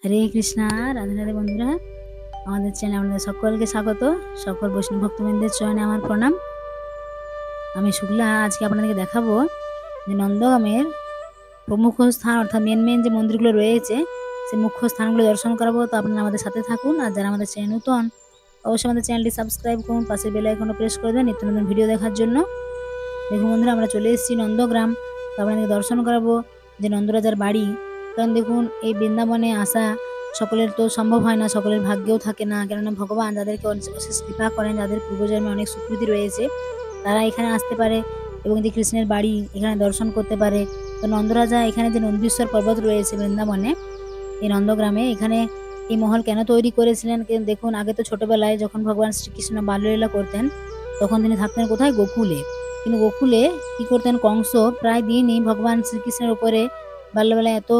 হরে কৃষ্ণা। রাধে রাধে বন্ধুরা, আমাদের চ্যানেলে আপনাদের সকলকে স্বাগত। সকল বৈষ্ণব ভক্তবৃন্দের চরণে আমার প্রণাম। আমি শুক্লা আজকে আপনাদেরকে দেখাবো যে নন্দগামের প্রমুখ স্থান অর্থাৎ মেন যে মন্দিরগুলো রয়েছে সেই মুখ্য স্থানগুলো দর্শন করাবো। তো আপনারা আমাদের সাথে থাকুন, আর যারা আমাদের চ্যানেল নতুন অবশ্যই আমাদের চ্যানেলটি সাবস্ক্রাইব করুন, পাশের বেল আইকনটা প্রেস করে দেন নিত্য নতুন ভিডিও দেখার জন্য। দেখুন বন্ধুরা, আমরা চলে এসেছি নন্দগ্রাম। তো আপনাদেরকে দর্শন করাবো যে নন্দরাজার বাড়ি। কারণ দেখুন, এই বৃন্দাবনে আসা সকলের তো সম্ভব হয় না, সকলের ভাগ্যেও থাকে না। কেননা ভগবান যাদেরকে অশেষ কৃপা করেন, যাদের পূর্বজন্মে অনেক সুকৃতি রয়েছে, তারা এখানে আসতে পারে এবং যে কৃষ্ণের বাড়ি এখানে দর্শন করতে পারে। তো নন্দরাজা এখানে যে নন্দীশ্বর পর্বত রয়েছে বৃন্দাবনে, এই নন্দগ্রামে, এখানে এই মহল কেন তৈরি করেছিলেন দেখুন। আগে তো ছোটবেলায় যখন ভগবান শ্রীকৃষ্ণ বাল্যলীলা করতেন, তখন তিনি থাকতেন কোথায়? গোকুলে। কিন্তু গোকুলে কি করতেন? কংস প্রায় দিনই ভগবান শ্রীকৃষ্ণের উপরে বাল্যবেলায় এত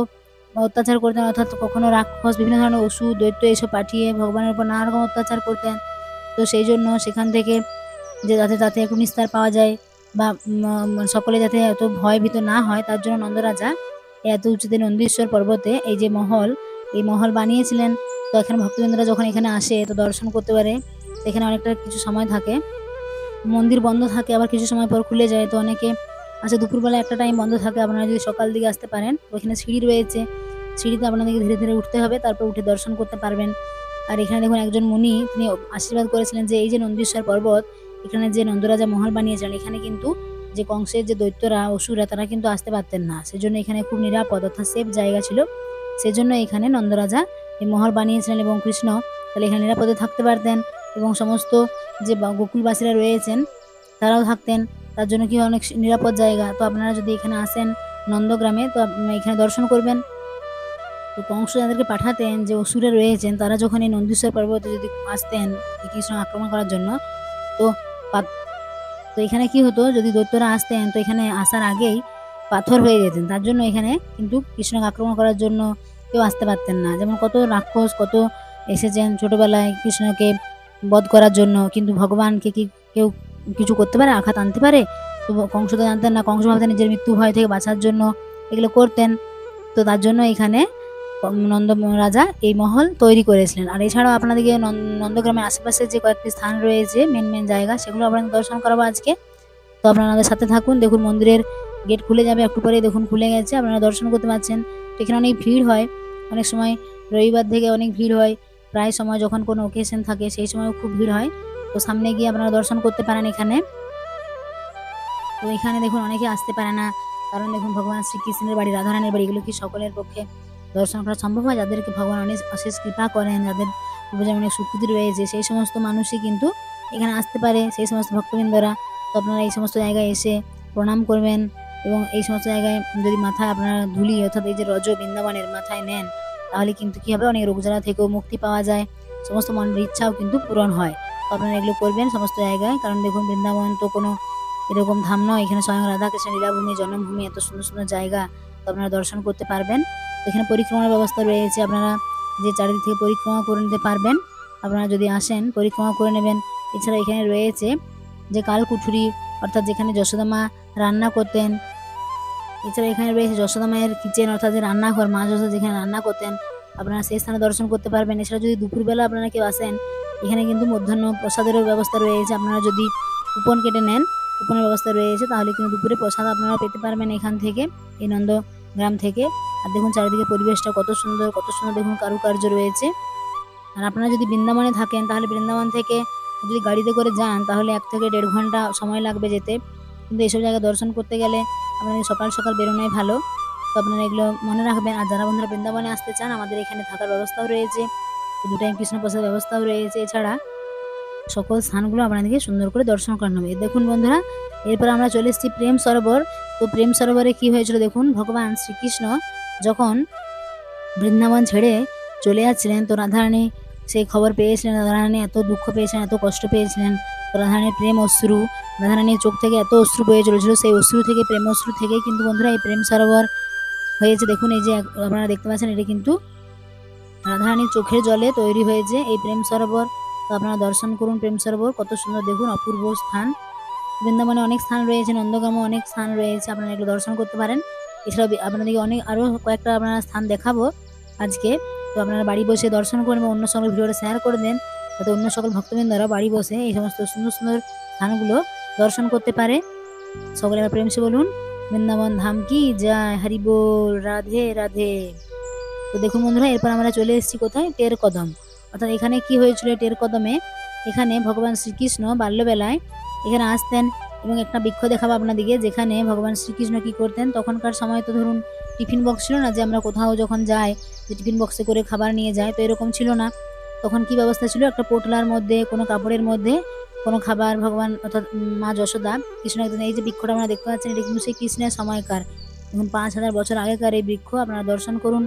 অত্যাচার করতেন, অর্থাৎ কখনো রাক্ষস, বিভিন্ন ধরনের অসুর, দৈত্য এসব পাঠিয়ে ভগবানের উপর নানা রকম অত্যাচার করতেন। তো সেই জন্য সেখান থেকে যে যাতে তাতে একটু নিস্তার পাওয়া যায় বা সকলে যাতে এত ভয় ভীত না হয়, তার জন্য নন্দরাজা এত উঁচুতে নন্দীশ্বর পর্বতে এই যে মহল, এই মহল বানিয়েছিলেন। তো এখানে ভক্তবৃন্দরা যখন এখানে আসে তো দর্শন করতে পারে। এখানে অনেকটা কিছু সময় থাকে, মন্দির বন্ধ থাকে, আবার কিছু সময় পর খুলে যায়। তো অনেকে আসে দুপুরবেলা, একটা টাইম বন্ধ থাকে। আপনারা যদি সকাল দিকে আসতে পারেন, ওইখানে সিঁড়ি রয়েছে, সিঁড়িতে আপনাদেরকে ধীরে ধীরে উঠতে হবে, তারপর উঠে দর্শন করতে পারবেন। আর এখানে দেখুন, একজন মুনি তিনি আশীর্বাদ করেছিলেন যে এই যে নন্দীশ্বর পর্বত, এখানে যে নন্দরাজা মহল বানিয়েছিলেন, এখানে কিন্তু যে কংসের যে দৈত্যরা, অসুররা, তারা কিন্তু আসতে পারতেন না। সেজন্য এখানে খুব নিরাপদ অর্থাৎ সেফ জায়গা ছিল। সেজন্য এখানে নন্দরাজা এই মহল বানিয়েছিলেন এবং কৃষ্ণ তাহলে এখানে নিরাপদে থাকতে পারতেন এবং সমস্ত যে গোকুলবাসীরা রয়েছেন তারাও থাকতেন। তার জন্য কি অনেক নিরাপদ জায়গা। তো আপনারা যদি এখানে আসেন নন্দগ্রামে, তো এখানে দর্শন করবেন। তো কংস যাদেরকে পাঠাতেন, যে অসুরে রয়েছেন, তারা যখন এই নন্দীশ্বর পর্বতে যদি আসতেন কৃষ্ণ আক্রমণ করার জন্য, তো তো এখানে কি হতো, যদি দৈত্যরা আসতেন তো এখানে আসার আগেই পাথর হয়ে যেতেন। তার জন্য এখানে কিন্তু কৃষ্ণকে আক্রমণ করার জন্য কেউ আসতে পারতেন না। যেমন কত রাক্ষস কত এসেছেন ছোটবেলায় কৃষ্ণকে বধ করার জন্য, কিন্তু ভগবানকে কি কেউ কিছু করতে পারে, আঘাত আনতে পারে? তো কংস তো জানতেন না, কংস ভাবতেন নিজের মৃত্যু ভয় থেকে বাঁচার জন্য এগুলো করতেন। তো তার জন্য এখানে নন্দ রাজা এই মহল তৈরি করেছিলেন। আর এছাড়াও আপনাদেরকে নন্দগ্রামের আশেপাশে যে কয়েকটি স্থান রয়েছে, মেন জায়গা, সেগুলো আপনাদের দর্শন করাবো আজকে। তো আপনারা আমাদের সাথে থাকুন। দেখুন, মন্দিরের গেট খুলে যাবে একটু পরে, দেখুন খুলে গেছে, আপনারা দর্শন করতে পারছেন। তো এখানে অনেক ভিড় হয়, অনেক সময় রবিবার থেকে অনেক ভিড় হয়। প্রায় সময় যখন কোনো ওকেশন থাকে সেই সময়ও খুব ভিড় হয়। তো সামনে গিয়ে আপনারা দর্শন করতে পারেন এখানে। তো এখানে দেখুন অনেকে আসতে পারে না, কারণ দেখুন ভগবান শ্রীকৃষ্ণের বাড়ি, রাধারানীর বাড়ি, এগুলো কি সকলের পক্ষে দর্শন করা সম্ভব হয়? যাদেরকে ভগবান অনেক অশেষ কৃপা করেন, যাদের পূর্বজন্মে অনেক সুকৃতি রয়েছে, সেই সমস্ত মানুষই কিন্তু এখানে আসতে পারে, সেই সমস্ত ভক্তবৃন্দরা। তো আপনারা এই সমস্ত জায়গায় এসে প্রণাম করবেন এবং এই সমস্ত জায়গায় যদি মাথায় আপনারা ধুলি অর্থাৎ এই যে রজ বৃন্দাবনের মাথায় নেন, তাহলে কিন্তু কি হবে, অনেক রোগজ্বালা থেকেও মুক্তি পাওয়া যায়, সমস্ত মনের ইচ্ছাও কিন্তু পূরণ হয়। তো আপনারা এগুলো করবেন সমস্ত জায়গায়। কারণ দেখুন, বৃন্দাবন তো কোনো এরকম ধাম নয়, এখানে স্বয়ং রাধাকৃষ্ণ লীলাভূমি, জন্মভূমি, এত সুন্দর সুন্দর জায়গা। তো আপনারা দর্শন করতে পারবেন। তো এখানে পরিক্রমার ব্যবস্থা রয়েছে, আপনারা যে চারিদিক থেকে পরিক্রমা করে নিতে পারবেন। আপনারা যদি আসেন পরিক্রমা করে নেবেন। এছাড়া এখানে রয়েছে যে কালকুঠুরি, অর্থাৎ যেখানে যশোদা মা রান্না করতেন। এছাড়া এখানে রয়েছে যশোদা মায়ের কিচেন, অর্থাৎ যে রান্নাঘর, মা যশোদা যেখানে রান্না করতেন, আপনারা সেই স্থানে দর্শন করতে পারবেন। এছাড়া যদি দুপুরবেলা আপনারা কেউ আসেন, এখানে কিন্তু মধ্যাহ্ন প্রসাদেরও ব্যবস্থা রয়েছে। আপনারা যদি কুপন কেটে নেন, কুপনের ব্যবস্থা রয়েছে, তাহলে কিন্তু দুপুরে প্রসাদ আপনারা পেতে পারবেন এখান থেকে, এই নন্দগ্রাম থেকে। আর দেখুন চারিদিকে পরিবেশটা কত সুন্দর, কত সুন্দর দেখুন কারুকার্য রয়েছে। আর আপনারা যদি বৃন্দাবনে থাকেন, তাহলে বৃন্দাবন থেকে যদি গাড়িতে করে যান, তাহলে 1 থেকে 1.5 ঘন্টা সময় লাগবে যেতে। কিন্তু এইসব জায়গা দর্শন করতে গেলে আপনাদের সকাল সকাল বেরোনোই ভালো। তো আপনারা এগুলো মনে রাখবেন। আর যারা বন্ধুরা বৃন্দাবনে আসতে চান, আমাদের এখানে থাকার ব্যবস্থাও রয়েছে, 2 টাইম কৃষ্ণ প্রসাদের ব্যবস্থাও রয়েছে। এছাড়া সকল স্থানগুলো আপনাদেরকে সুন্দর করে দর্শন করানো হবে। দেখুন বন্ধুরা, এরপর আমরা চলে এসেছি প্রেম সরোবর। তো প্রেম সরোবরে কি হয়েছিল দেখুন, ভগবান শ্রীকৃষ্ণ যখন বৃন্দাবন ছেড়ে চলে যাচ্ছিলেন, তো রাধারানী সেই খবর পেয়েছিলেন, রাধারানী এত দুঃখ পেয়েছিলেন, এত কষ্ট পেয়েছিলেন। তো রাধারানীর প্রেম অশ্রু, রাধারানীর চোখ থেকে এত অশ্রু বয়ে চলেছিল, সেই অশ্রু থেকে, প্রেম অশ্রু থেকেই কিন্তু বন্ধুরা এই প্রেম সরোবর হয়েছে। দেখুন এই যে আপনারা দেখতে পাচ্ছেন, এটা কিন্তু রাধারানীর চোখের জলে তৈরি হয়েছে এই প্রেম সরোবর। তো আপনারা দর্শন করুন প্রেম সরোবর, কত সুন্দর দেখুন, অপূর্ব স্থান। বৃন্দাবনে অনেক স্থান রয়েছে, নন্দগ্রামে অনেক স্থান রয়েছে, আপনারা এগুলো দর্শন করতে পারেন। এছাড়াও আপনাদেরকে আরও কয়েকটা আপনারা স্থান দেখাবো আজকে। তো আপনারা বাড়ি বসে দর্শন করুন এবং অন্য সকল ভিডিওটা শেয়ার করে দেন, যাতে অন্য সকল ভক্তবৃন্দরা বাড়ি বসে এই সমস্ত সুন্দর সুন্দর স্থানগুলো দর্শন করতে পারে। সকলে আবার প্রেম সে বলুন বৃন্দাবন ধাম কি জয়, হরি বল, রাধে রাধে। তো দেখুন বন্ধুরা, এরপর আমরা চলে এসেছি কোথায়, টের কদম। অর্থাৎ এখানে কি হয়েছিল, টের কদমে এখানে ভগবান শ্রীকৃষ্ণ বাল্যবেলায় এখানে আসতেন এবং একটা বৃক্ষ দেখাবো আপনাদিকে, যেখানে ভগবান শ্রীকৃষ্ণ কি করতেন। তখনকার সময় তো ধরুন টিফিন বক্স ছিল না, যে আমরা কোথাও যখন যাই যে টিফিন বক্সে করে খাবার নিয়ে যায়, তো এরকম ছিল না। তখন কি ব্যবস্থা ছিল, একটা পোটলার মধ্যে কোনো কাপড়ের মধ্যে কোনো খাবার ভগবান অর্থাৎ মা যশোদা কৃষ্ণ একদিন, এই যে বৃক্ষটা আমরা দেখতে পাচ্ছেন এটা কিন্তু সেই কৃষ্ণের সময়কার, দেখুন 5000 বছর আগেকার এই বৃক্ষ, আপনারা দর্শন করুন।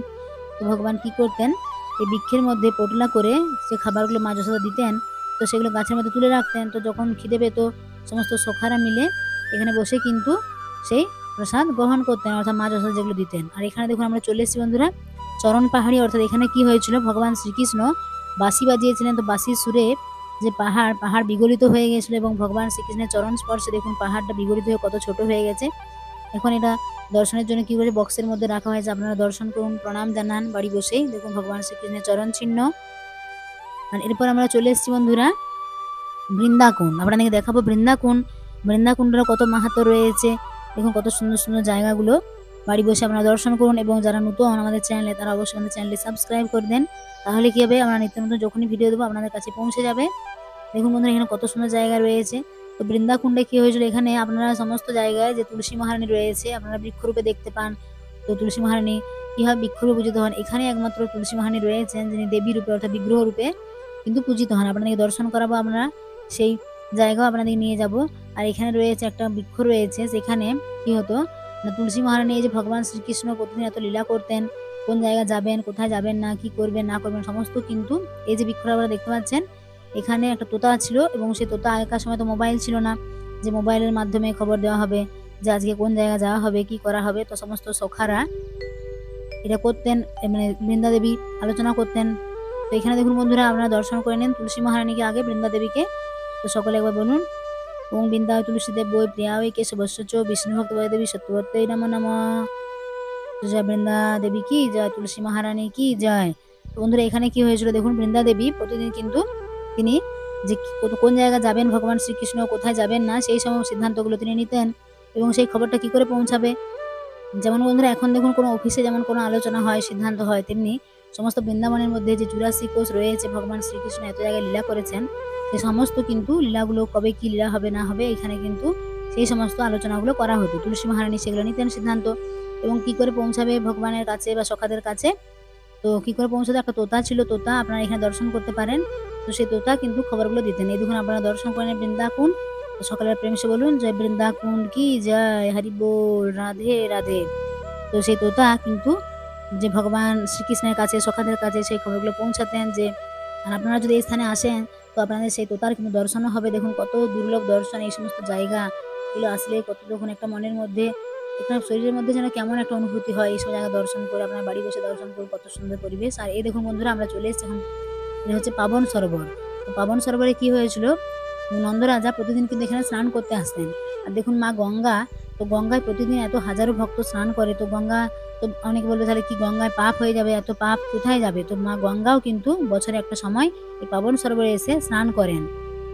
তো ভগবান কি করতেন, এই বৃক্ষের মধ্যে পোটলা করে যে খাবারগুলো মা যশোদা দিতেন, তো সেগুলো গাছের মধ্যে তুলে রাখতেন। তো যখন খিদে পেত সমস্ত সখারা মিলে এখানে বসে কিন্তু সেই প্রসাদ গ্রহণ করতেন, অর্থাৎ মা যশোদা যেগুলো দিতেন। আর এখানে দেখুন আমরা চলে এসেছি বন্ধুরা চরণ পাহাড়ি, অর্থাৎ এখানে কি হয়েছিল, ভগবান শ্রীকৃষ্ণ বাঁশি বাজিয়েছিলেন, তো বাঁশির সুরে যে পাহাড় বিগলিত হয়ে গেছিল এবং ভগবান শ্রীকৃষ্ণের চরণ স্পর্শে দেখুন পাহাড়টা বিগলিত হয়ে কত ছোট হয়ে গেছে। এখন এটা দর্শনের জন্য কি করে বক্সের মধ্যে রাখা হয়েছে, আপনারা দর্শন করুন, প্রণাম জানান বাড়ি বসেই। দেখুন ভগবান শ্রীকৃষ্ণের চরণ চিহ্ন। আর এরপর আমরা চলে এসেছি বন্ধুরা বৃন্দাকুণ্ড, আপনাদেরকে দেখাবো বৃন্দাকুণ্ডের কত মাহাত্ম্য রয়েছে। দেখুন কত সুন্দর সুন্দর জায়গাগুলো, বাড়ি বসে আপনারা দর্শন করুন। এবং যারা নতুন আমাদের চ্যানেলে তারা অবশ্যই আমাদের চ্যানেলটি সাবস্ক্রাইব করে দেন, তাহলে কি হবে, আমরা নিত্য নতুন যখনই ভিডিও দেবো আপনাদের কাছে পৌঁছে যাবে। দেখুন বন্ধুরা এখানে কত সুন্দর জায়গা রয়েছে। তো বৃন্দাকুণ্ডে কি হয়েছিল, এখানে আপনারা সমস্ত জায়গায় যে তুলসী মহারানী রয়েছে আপনারা বৃক্ষরূপে দেখতে পান। তো তুলসী মহারানী কিভাবে বৃক্ষরূপে পূজিত হন, এখানে একমাত্র তুলসী মহারানী রয়েছেন যিনি দেবী রূপে অর্থাৎ বিগ্রহ রূপে কিন্তু পূজিত হন। আপনাদেরকে দর্শন করাবো, আমরা সেই জায়গাও আপনাদেরকে নিয়ে যাব। আর এখানে রয়েছে একটা বৃক্ষ রয়েছে, সেখানে কি হতো না, তুলসী মহারানী এই যে ভগবান শ্রীকৃষ্ণ প্রতিদিন এত লীলা করতেন, কোন জায়গায় যাবেন কোথায় যাবেন না, কি করবেন না করবেন সমস্ত কিন্তু এই যে বৃক্ষটা আপনারা দেখতে পাচ্ছেন, এখানে একটা তোতা ছিল এবং সেই তোতা, আগেকার সময় তো মোবাইল ছিল না যে মোবাইলের মাধ্যমে খবর দেওয়া হবে যে আজকে কোন জায়গায় যাওয়া হবে কি করা হবে, তো সমস্ত সখারা এটা করতেন, মানে বৃন্দা দেবী আলোচনা করতেন। তো এখানে দেখুন বন্ধুরা আপনারা দর্শন করে নেন তুলসী মহারানীকে আগে, বৃন্দা দেবীকে। তো সকলে একবার বলুন ওং বৃন্দায় তুলসী দেব বই প্রিয়ায় কেশবস্য বিষ্ণু ভক্ত বয় দেবী সত্যবর্তী নম নম। জয় বৃন্দা দেবী কি জয়, তুলসী মহারানী কি জয়। তো বন্ধুরা এখানে কি হয়েছিল, দেখুন বৃন্দা দেবী প্রতিদিন কিন্তু তিনি যে কোন জায়গায় যাবেন ভগবান শ্রীকৃষ্ণ, কোথায় যাবেন না, সেই সময় সিদ্ধান্তগুলো তিনি নিতেন এবং সেই খবরটা কি করে পৌঁছাবে। যেমন বন্ধুরা এখন দেখুন কোনো অফিসে যেমন কোনো আলোচনা হয় সিদ্ধান্ত হয়, তেমনি সমস্ত বৃন্দাবনের মধ্যে যে 84 কোষ রয়েছে, ভগবান শ্রীকৃষ্ণ এত জায়গায় লীলা করেছেন, সেই সমস্ত কিন্তু লীলাগুলো কবে কি লীলা হবে না হবে এখানে কিন্তু সেই সমস্ত আলোচনাগুলো করা হতো। তুলসী মহারানী সেগুলো নিতেন সিদ্ধান্ত এবং কি করে পৌঁছাবে ভগবানের কাছে বা সখাদের কাছে। তো কি করে পৌঁছাতে, একটা তোতা ছিল, তোতা আপনারা এখানে দর্শন করতে পারেন। তো সেই তোতা কিন্তু খবরগুলো দিতেন। এই দেখুন আপনারা দর্শন করেন বৃন্দাকুণ্ড। তো সকালের প্রেম সে বলুন জয় বৃন্দাকুণ্ড কি জয়, হরি বল, রাধে রাধে। তো সেই তোতা কিন্তু যে ভগবান শ্রীকৃষ্ণের কাছে সখাদের কাছে সেই খবরগুলো পৌঁছাতেন যে, আর আপনারা যদি এই স্থানে আসেন তো আপনাদের সেই তোতার কিন্তু দর্শনও হবে। দেখুন কত দুর্লভ দর্শন, এই সমস্ত জায়গা এগুলো আসলে কত তখন একটা মনের মধ্যে এখানে শরীরের মধ্যে যেন কেমন একটা অনুভূতি হয়, এইসব জায়গা দর্শন করে আপনার বাড়ি বসে দর্শন করুন, কত সুন্দর পরিবেশ। আর এই দেখুন বন্ধুরা আমরা চলে এসেছি এখন, এটা হচ্ছে পাবন সরোবর। তো পাবন সরোবরে কি হয়েছিল, নন্দরাজা প্রতিদিন কিন্তু এখানে স্নান করতে আসতেন। আর দেখুন মা গঙ্গা, তো গঙ্গায় প্রতিদিন এত হাজারো ভক্ত স্নান করে, তো গঙ্গা তো অনেকে বলবে তাহলে কি গঙ্গায় পাপ হয়ে যাবে, এত পাপ কোথায় যাবে। তো মা গঙ্গাও কিন্তু বছরে একটা সময় এই পাবন সরোবরে এসে স্নান করেন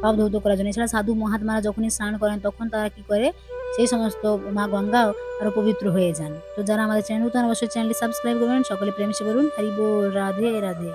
পাপ ধৌত করার জন্য। এছাড়া সাধু মহাত্মারা যখনই স্নান করেন তখন তারা কি করে, সেই সমস্ত মা গঙ্গাও আরো পবিত্র হয়ে যান। তো যারা আমাদের চ্যানেল নতুন অবশ্যই চ্যানেলটি সাবস্ক্রাইব করবেন, সকলে প্রেম সে বলুন হরি বল, রাধে রাধে।